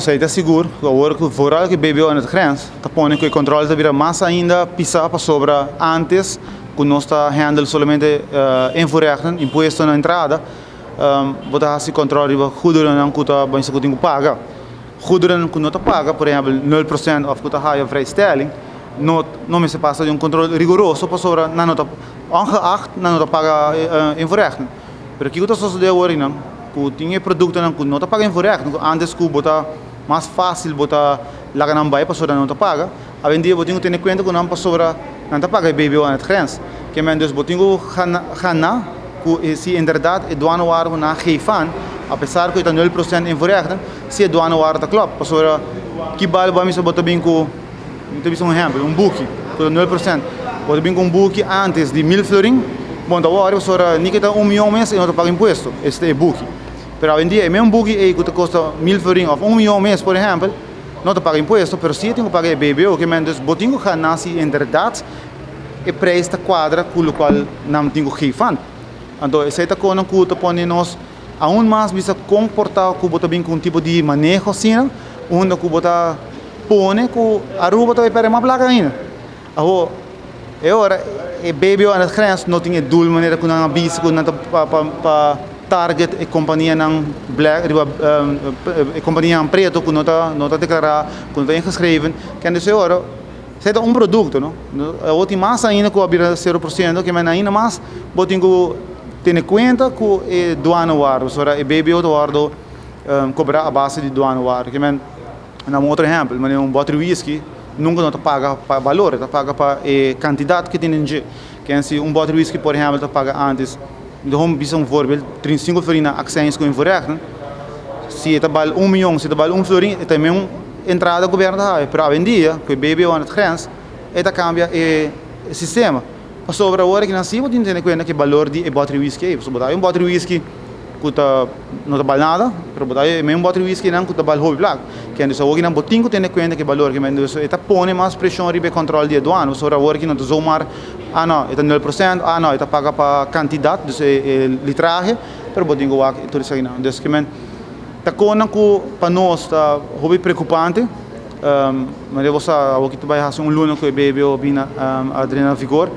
Sei está seguro, agora que vooral que bebeu na grens, tá pondo que o controle está vira mais ainda pisar para sobra antes, que nós está handle somente invoerrechten, imposto na entrada, botar esse controle de goederen que tá bem se que tem que pagar. Goederen que não tá paga, por exemplo, 0% of que tá high vrijstelling, não se passa de controle rigoroso para sobra, não tá ongeacht, não tá paga invoerrechten. Pero aqui que tá sucedendo agora não, que tinha produto que não tá paga invoerrechten, antes que botar mais fácil botar lá na baia para sobra não tá paga, hoje em dia botinho tem conta que não para sobra não tá paga baby on het grens, que men dus botinho gana que se em verdade é douaneware na geven, apesar que está 0% invoerrechten, se é douaneware tá klopt, para sobra que vale para mim se botar bem com exemplo, book com 0%, botar bem com book antes de 1000 florin, bom tá agora para sobra nem que tá 1 milhão mês e não tá paga imposto, este é book. Pero hoje em dia, mesmo buggy que custa 1000 florin ou 1 milhão mês, por exemplo, não te paga imposto, pero se tem que pagar BBO, que men dus botinho ganassi em verdade, o preço da quadra com o qual não tem que geven. Então, essa é a coisa que te põe nós, aún mais bisa comportar que bota bem com tipo de manejo assim, onde que bota põe que a rua vai para uma placa ainda. Agora, o BBO nas crianças não tem duas maneiras que não bisa que não para target e companhia não black, companhia preto que não está declarada, que não está inscrito, que é agora se é produto, não? O tem mais ainda que o abrir 0%, que mas ainda mais botem que ter conta que é douaneware, ou seja, é BBO do cobrar a base de douaneware, que mas um outro exemplo, mas bote whisky nunca não te paga para valor, te paga para a quantidade que tem em dia, que se bote whisky por exemplo te paga antes. Então, um voorbeeld, 35 florin na accijns com invoerrechten. Se het bal 1 miljoen, se het bal 1 florin, é também uma entrada do governo da Haia. Pero hoje em dia, com o BBO na grens, cambia o sistema. Para sobra agora que nasceu, tem que ter conta que o valor de bote whisky é. Se botar bote whisky que não está nada, pero botar mesmo bote whisky não que está hobby black. Que então hoje não botinho tem conta que o valor que então está põe mais pressão ribe controle de aduana. Sobre agora que não te zoomar, não, é 0%, não, é paga para quantidade, dus litragem, pero botinho o tudo isso aí não. Então que men tá coisa que para nós está hobby preocupante. Mas eu vou saber o que tu vai fazer luno que o BBO bina adrenal vigor.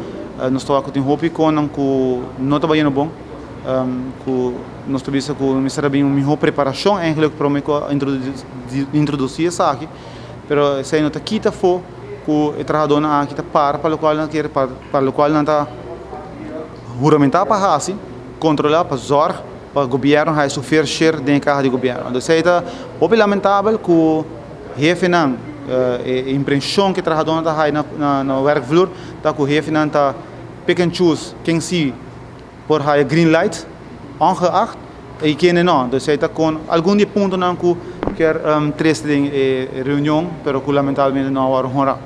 Nós estou aqui tem hobby com que não está bem bom. Que nós temos que começar bem uma preparação eigenlijk para me introduzir isso aqui, pero se não está quita for que o trabalhador não aqui para o qual não quer para o qual não está juramentar para assim controlar para zorg para o governo vai sofrer share de carga de governo. Então é muito lamentável que o chefe não a impressão que o trabalhador não está na werkvloer, dat o chefe não está pick and choose quem se por high green light, ongeacht, e quem não. Dus hij con algum de ponto não que quer três em reunião, pero que lamentavelmente não agora